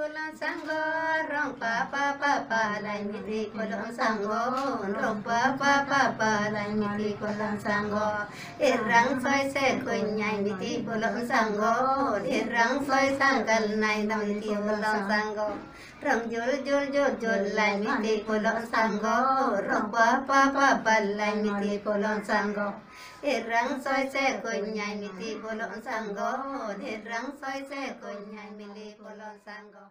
pulang sanggo rong pa lai miti pulang sanggo rong pa lai miti pulang sanggo irang soi se kunyai miti pulang sanggo irang soi sangkal nai dam miti pulang sanggo rong jul lai miti pulang sanggo rong pa lai miti pulang sanggo irang soi se kunyai miti pulang sanggo irang soi se kunyai miti pulang sanggo.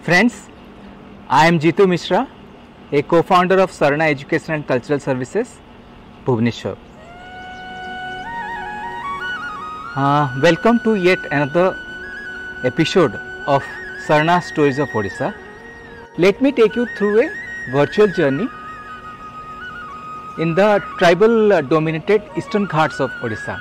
Friends, I am Jitu Mishra, a co-founder of Sarna Education and Cultural Services, Bhubaneswar. Welcome to yet another episode of Sarna Stories of Odisha. Let me take you through a virtual journey in the tribal dominated eastern ghats of Odisha.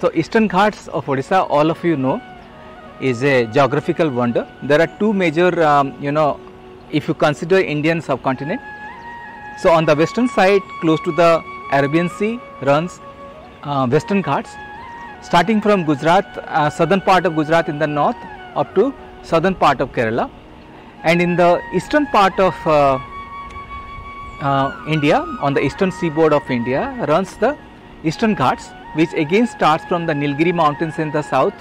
So Eastern Ghats of Odisha, all of you know, is a geographical wonder. There are two major, if you consider Indian subcontinent. So on the western side, close to the Arabian Sea, runs Western Ghats, starting from Gujarat, southern part of Gujarat in the north, up to southern part of Kerala, and in the eastern part of India, on the eastern seaboard of India, runs the Eastern Ghats, which again starts from the Nilgiri mountains in the south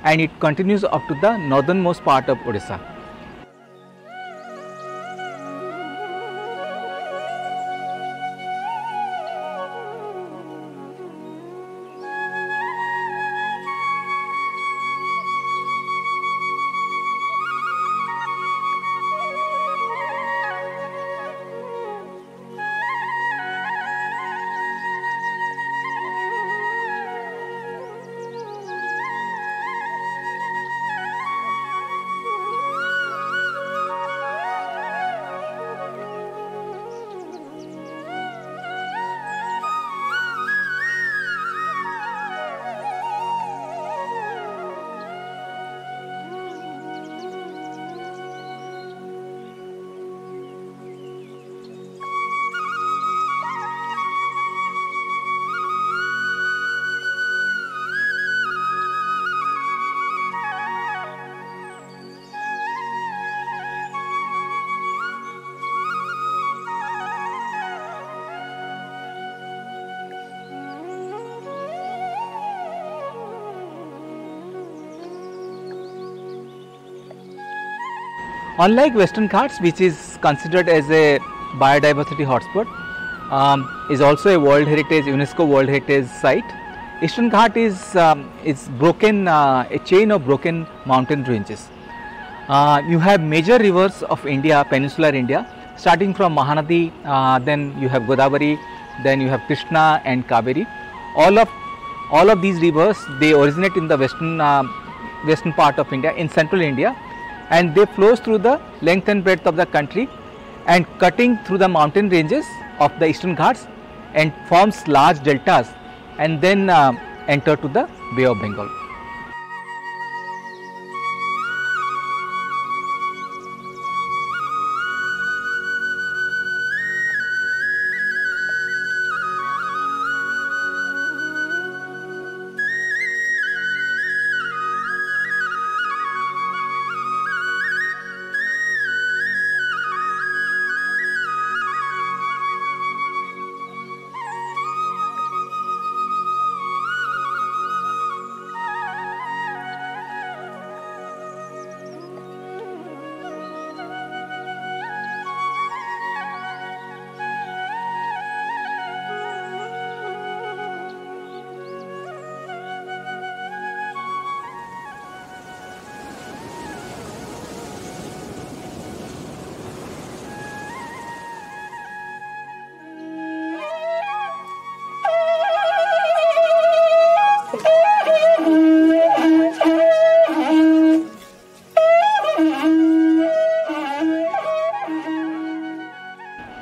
and it continues up to the northernmost part of Odisha. Unlike Western Ghats, which is considered as a biodiversity hotspot, is also a World Heritage, UNESCO World Heritage site. Eastern Ghat is broken, a chain of broken mountain ranges. You have major rivers of India, peninsular India, starting from Mahanadi, then you have Godavari, then you have Krishna and Kaveri. All of these rivers, they originate in the western part of India, in central India, and they flows through the length and breadth of the country and cutting through the mountain ranges of the Eastern Ghats and forms large deltas and then enter to the Bay of Bengal.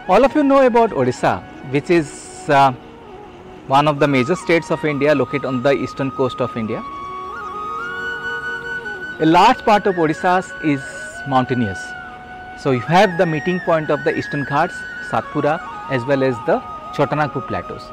All of you know about Odisha, which is one of the major states of India located on the eastern coast of India. A large part of Odisha is mountainous. So you have the meeting point of the Eastern Ghats, Satpura, as well as the Chotanagpur plateaus.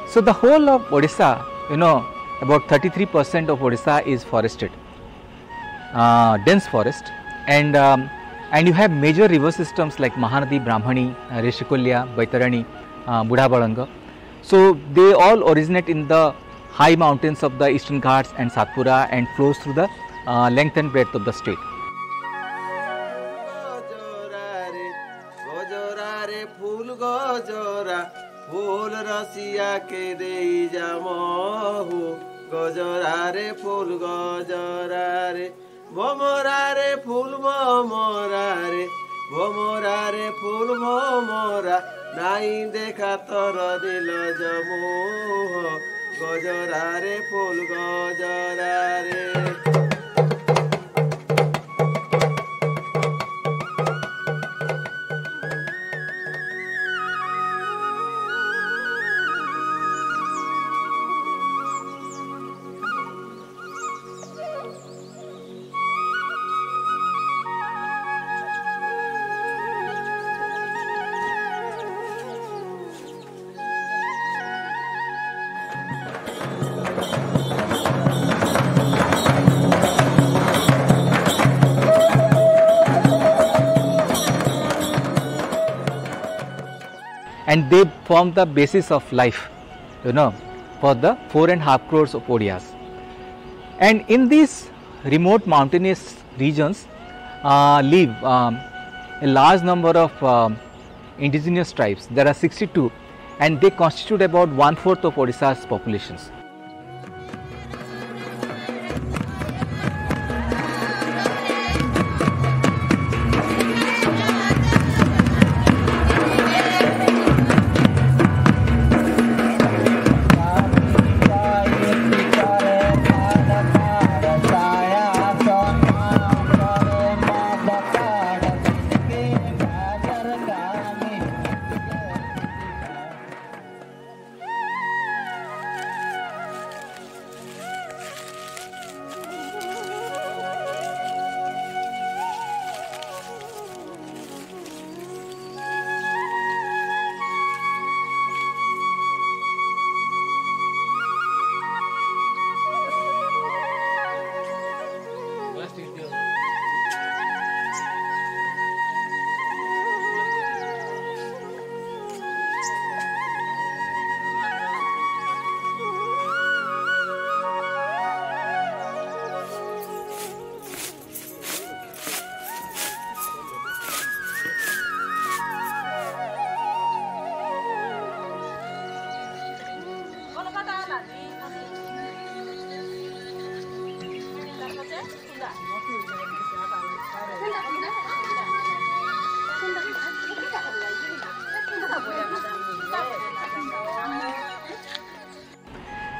So the whole of Odisha, about 33% of Odisha is forested, dense forest, and you have major river systems like Mahanadi, Brahmani, Rishikulya, Baitarani, Budhabalanga. So they all originate in the high mountains of the Eastern Ghats and Satpura and flows through the length and breadth of the state. फूल रसिया के दे जामहु गजरा रे फूल गजरा रे भमरा रे फूल भमरा रे भमरा रे फूल भमरा नाई देखा तोर दिल जमुह गजरा रे फूल गजरा रे and they form the basis of life, you know, for the 4.5 crores of Odias. And in these remote mountainous regions live a large number of indigenous tribes. There are 62, and they constitute about 1/4 of Odisha's populations.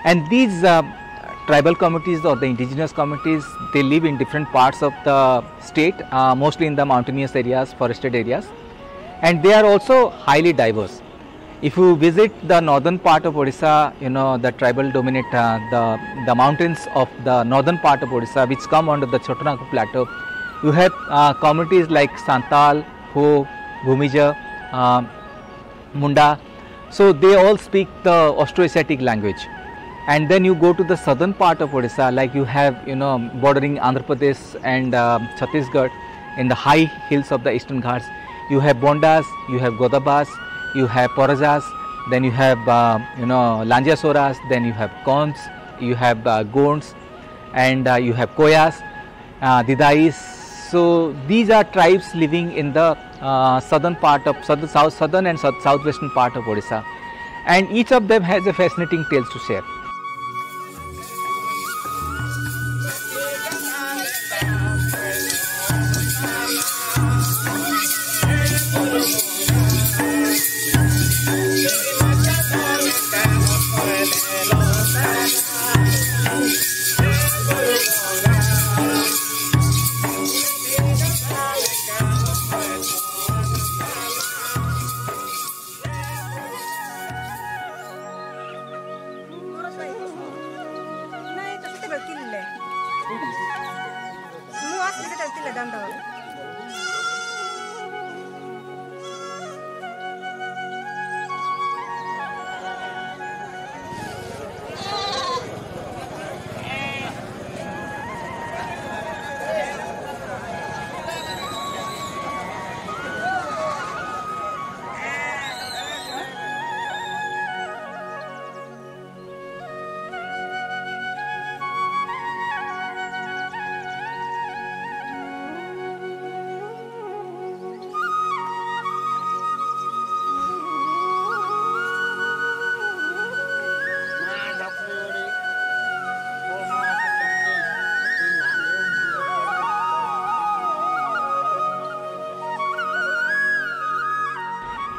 And these tribal communities or the indigenous communities, they live in different parts of the state, mostly in the mountainous areas, forested areas, and they are also highly diverse. If you visit the northern part of Odisha, you know, the tribal dominate the mountains of the northern part of Odisha, which come under the Chotanagpur plateau. You have communities like Santal, Ho, Bhumija, Munda. So they all speak the Austroasiatic language. And then you go to the southern part of Odisha, like you have, you know, bordering Andhra Pradesh and Chhattisgarh, in the high hills of the eastern Ghats. You have Bondas, you have Godabas, you have Porajas, then you have you know, Lanjasoras, then you have Kons, you have Gonds, and you have Koyas, Didais. So these are tribes living in the southern part of southern and southwestern part of Odisha, and each of them has a fascinating tales to share.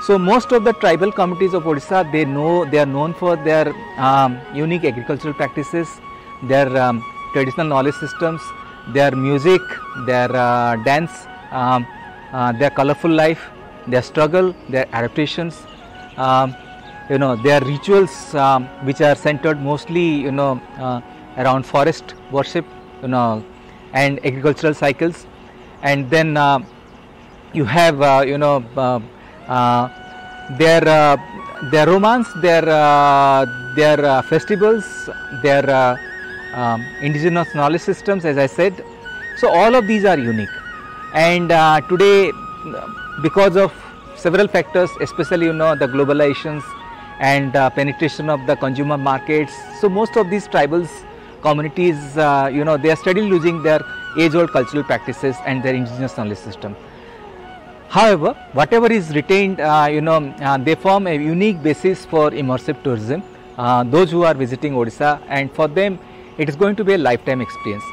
So most of the tribal communities of Odisha, they are known for their unique agricultural practices, their traditional knowledge systems, their music, their dance, their colorful life, their struggle, their adaptations, you know, their rituals which are centered mostly, you know, around forest worship, you know, and agricultural cycles. And then you have you know, their romance, their festivals, their indigenous knowledge systems, as I said. So all of these are unique, and today, because of several factors, especially the globalizations and penetration of the consumer markets. So most of these tribals communities, they are steadily losing their age-old cultural practices and their indigenous knowledge system. However, whatever is retained, they form a unique basis for immersive tourism. Those who are visiting Odisha, and for them, it is going to be a lifetime experience.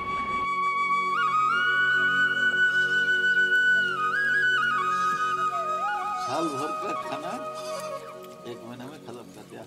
साल भर का खाना 1 महीना में खत्म कर दिया।